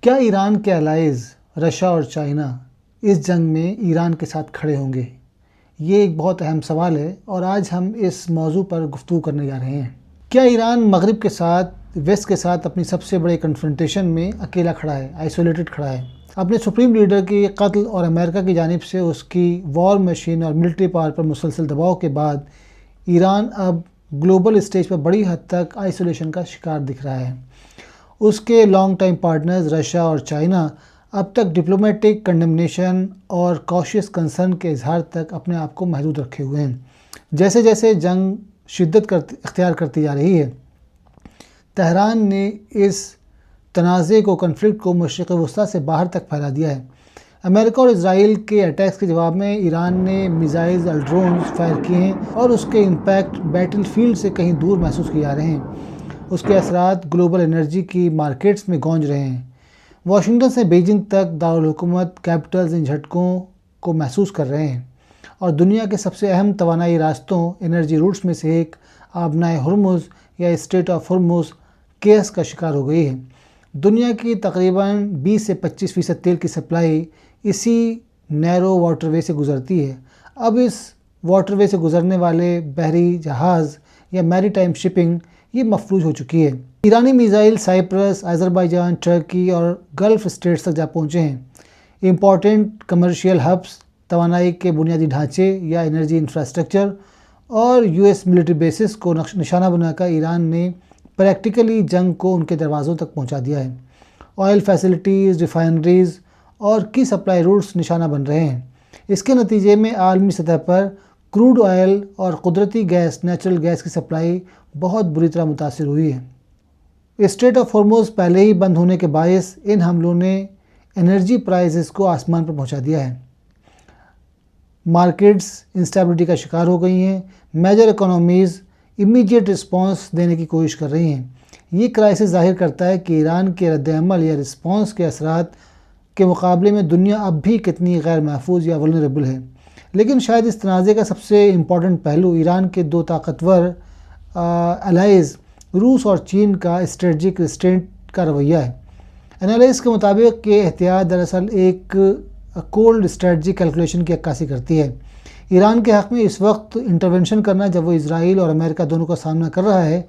کیا ایران کے allies Russia اور چائنا اس جنگ میں ایران کے ساتھ کھڑے ہوں گے؟ یہ ایک بہت اہم سوال ہے اور آج ہم اس موضوع پر گفتگو کرنے جا رہے ہیں۔ کیا ایران مغرب کے ساتھ ویسٹ کے ساتھ اپنی سب سے بڑے کنفرنٹیشن میں اکیلا کھڑا ہے، آئسولیٹڈ کھڑا ہے؟ اپنے سپریم لیڈر کے قتل اور امریکہ کی جانب سے اس کی وار مشین اور ملٹری پاور پر مسلسل دباؤ کے بعد ایران اب گلوبل اسٹیج پر بڑی حد تک آئسولیشن کا شکار دکھ رہا ہے۔ اس کے لانگ ٹائم پارٹنرز رشیا اور چائنا اب تک ڈپلومیٹک کنڈمنیشن اور کوشیس کنسرن کے اظہار تک اپنے آپ کو محدود رکھے ہوئے ہیں۔ جیسے جیسے جنگ شدت اختیار کرتی جا رہی ہے، تہران نے اس تنازع کنفلکٹ کو مشرق وسطیٰ سے باہر تک پھیلا دیا ہے۔ امریکہ اور اسرائیل کے اٹیکس کے جواب میں ایران نے میزائلز اور ڈرونز فائر کیے ہیں اور اس کے امپیکٹ بیٹل فیلڈ سے کہیں دور محسوس کیے جا رہے ہیں۔ اس کے اثرات گلوبل انرجی کی مارکیٹس میں گونج رہے ہیں۔ واشنگٹن سے بیجنگ تک دارالحکومت کیپٹلز ان جھٹکوں کو محسوس کر رہے ہیں اور دنیا کے سب سے اہم توانائی راستوں انرجی روٹس میں سے ایک آبنائے ہرمز یا اسٹریٹ آف ہرمز کیس کا شکار ہو گئی ہے۔ دنیا کی تقریباً 20 سے 25% تیل کی سپلائی اسی نیرو واٹر وے سے گزرتی ہے۔ اب اس واٹر وے سے گزرنے والے بحری جہاز یا میری ٹائم شپنگ یہ مفلوج ہو چکی ہے۔ ایرانی میزائل سائپرس، آذربائیجان، ٹرکی اور گلف اسٹیٹس تک جا پہنچے ہیں۔ امپورٹنٹ کمرشیل ہبس، توانائی کے بنیادی ڈھانچے یا انرجی انفراسٹرکچر اور US ملٹری بیسز کو نشانہ بنا کر ایران نے پریکٹیکلی جنگ کو ان کے دروازوں تک پہنچا دیا ہے۔ آئل فیسلٹیز، ریفائنریز اور کی سپلائی روٹس نشانہ بن رہے ہیں۔ اس کے نتیجے میں عالمی سطح پر کروڈ آئل اور قدرتی گیس، نیچرل گیس کی سپلائی بہت بری طرح متاثر ہوئی ہے۔ اسٹریٹ آف ہرمز پہلے ہی بند ہونے کے باعث ان حملوں نے انرجی پرائزز کو آسمان پر پہنچا دیا ہے۔ مارکیٹس انسٹیبلٹی کا شکار ہو گئی ہیں۔ میجر اکانومیز امیڈیٹ رسپانس دینے کی کوشش کر رہی ہیں۔ یہ کرائسس ظاہر کرتا ہے کہ ایران کے رد عمل یا رسپانس کے اثرات کے مقابلے میں دنیا اب بھی کتنی غیر محفوظ یا ولنریبل ہے۔ لیکن شاید اس تنازع کا سب سے امپورٹنٹ پہلو ایران کے دو طاقتور الائز روس اور چین کا اسٹریٹجک ریسٹرینٹ کا رویہ ہے۔ انالائز کے مطابق یہ احتیاط دراصل ایک کولڈ اسٹریٹجی کیلکولیشن کی عکاسی کرتی ہے۔ ایران کے حق میں اس وقت انٹرونشن کرنا جب وہ اسرائیل اور امریکہ دونوں کا سامنا کر رہا ہے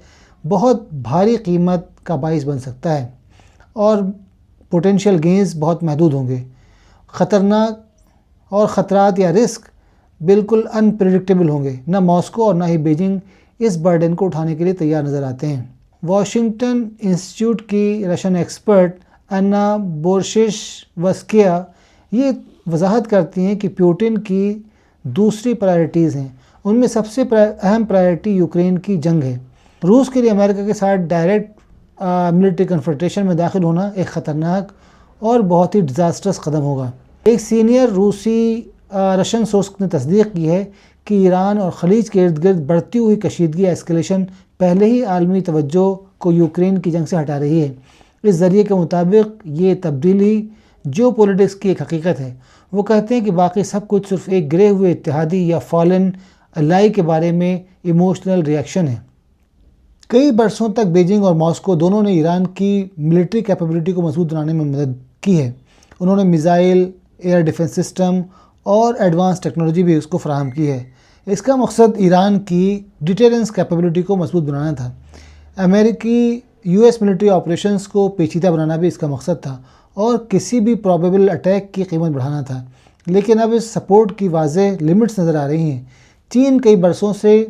بہت بھاری قیمت کا باعث بن سکتا ہے اور پوٹینشیل گینز بہت محدود ہوں گے۔ خطرات یا رسک بالکل انپریڈکٹیبل ہوں گے۔ نہ ماسکو اور نہ ہی بیجنگ اس برڈن کو اٹھانے کے لیے تیار نظر آتے ہیں۔ واشنگٹن انسٹیٹیوٹ کی رشین ایکسپرٹ انا بورشیشوسکیا یہ وضاحت کرتی ہیں کہ پیوٹن کی دوسری پرائرٹیز ہیں۔ ان میں سب سے اہم پرائرٹی یوکرین کی جنگ ہے۔ روس کے لیے امریکہ کے ساتھ ڈائریکٹ ملٹری کنفرنٹیشن میں داخل ہونا ایک خطرناک اور بہت ہی ڈیزاسٹرس قدم ہوگا۔ ایک سینئر روسی رشین سورس نے تصدیق کی ہے کہ ایران اور خلیج کے ارد گرد بڑھتی ہوئی کشیدگی ایسکیلیشن پہلے ہی عالمی توجہ کو یوکرین کی جنگ سے ہٹا رہی ہے۔ اس ذریعے کے مطابق یہ تبدیلی جیو پولیٹکس کی ایک حقیقت ہے۔ وہ کہتے ہیں کہ باقی سب کچھ صرف ایک گرے ہوئے اتحادی یا فالن الائی کے بارے میں ایموشنل ریئیکشن ہے۔ کئی برسوں تک بیجنگ اور ماسکو دونوں نے ایران کی ملٹری کیپیبلٹی کو مضبوط بنانے میں مدد کی ہے۔ انہوں نے میزائل، ایئر ڈیفنس سسٹم اور ایڈوانس ٹیکنالوجی بھی اس کو فراہم کی ہے۔ اس کا مقصد ایران کی ڈیٹرنس کیپیبلٹی کو مضبوط بنانا تھا۔ امریکی US ملٹری آپریشنز کو پیچیدہ بنانا بھی اس کا مقصد تھا اور کسی بھی پرابیبل اٹیک کی قیمت بڑھانا تھا۔ لیکن اب اس سپورٹ کی واضح لمٹس نظر آ رہی ہیں۔ چین کئی برسوں سے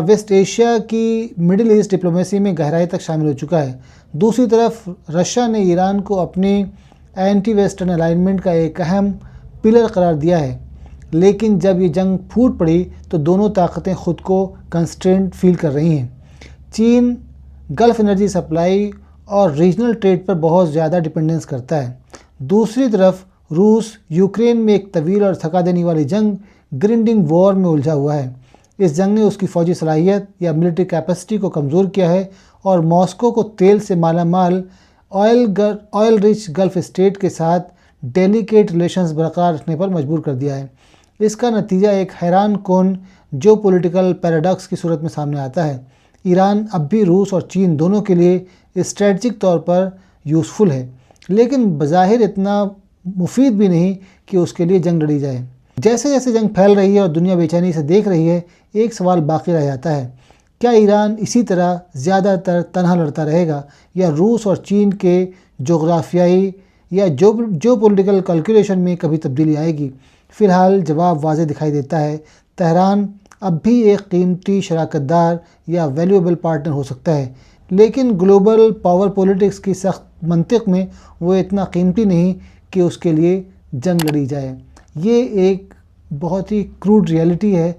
ویسٹ ایشیا کی مڈل ایسٹ ڈپلومیسی میں گہرائی تک شامل ہو چکا ہے۔ دوسری طرف رشیا نے ایران کو اپنی اینٹی ویسٹرن الائنمنٹ کا ایک اہم پلر قرار دیا ہے۔ لیکن جب یہ جنگ پھوٹ پڑی تو دونوں طاقتیں خود کو کنسٹرینڈ فیل کر رہی ہیں۔ چین گلف انرجی سپلائی اور ریجنل ٹریڈ پر بہت زیادہ ڈپینڈنس کرتا ہے۔ دوسری طرف روس یوکرین میں ایک طویل اور تھکا دینے والی جنگ گرینڈنگ وار میں الجھا ہوا ہے۔ اس جنگ نے اس کی فوجی صلاحیت یا ملٹری کیپیسٹی کو کمزور کیا ہے اور ماسکو کو تیل سے مالا مال آئل رچ گلف اسٹیٹ کے ساتھ ڈیلیکیٹ ریلیشنز برقرار رکھنے پر مجبور کر دیا ہے۔ اس کا نتیجہ ایک حیران کن جیو پولیٹیکل پیراڈاکس کی صورت میں سامنے آتا ہے۔ ایران اب بھی روس اور چین دونوں کے لیے اسٹریٹجک طور پر یوزفل ہے، لیکن بظاہر اتنا مفید بھی نہیں کہ اس کے لیے جنگ لڑی جائے۔ جیسے جیسے جنگ پھیل رہی ہے اور دنیا بے چینی سے دیکھ رہی ہے، ایک سوال باقی رہ جاتا ہے: کیا ایران اسی طرح زیادہ تر تنہا لڑتا رہے گا، یا روس اور چین کے جغرافیائی یا جو پولیٹیکل کیلکولیشن میں کبھی تبدیلی آئے گی؟ فی الحال جواب واضح دکھائی دیتا ہے: تہران اب بھی ایک قیمتی شراکت دار یا ویلیوبل پارٹنر ہو سکتا ہے، لیکن گلوبل پاور پولیٹکس کی سخت منطق میں وہ اتنا قیمتی نہیں کہ اس کے لیے جنگ لڑی جائے۔ یہ ایک بہت ہی کروڈ ریئلٹی ہے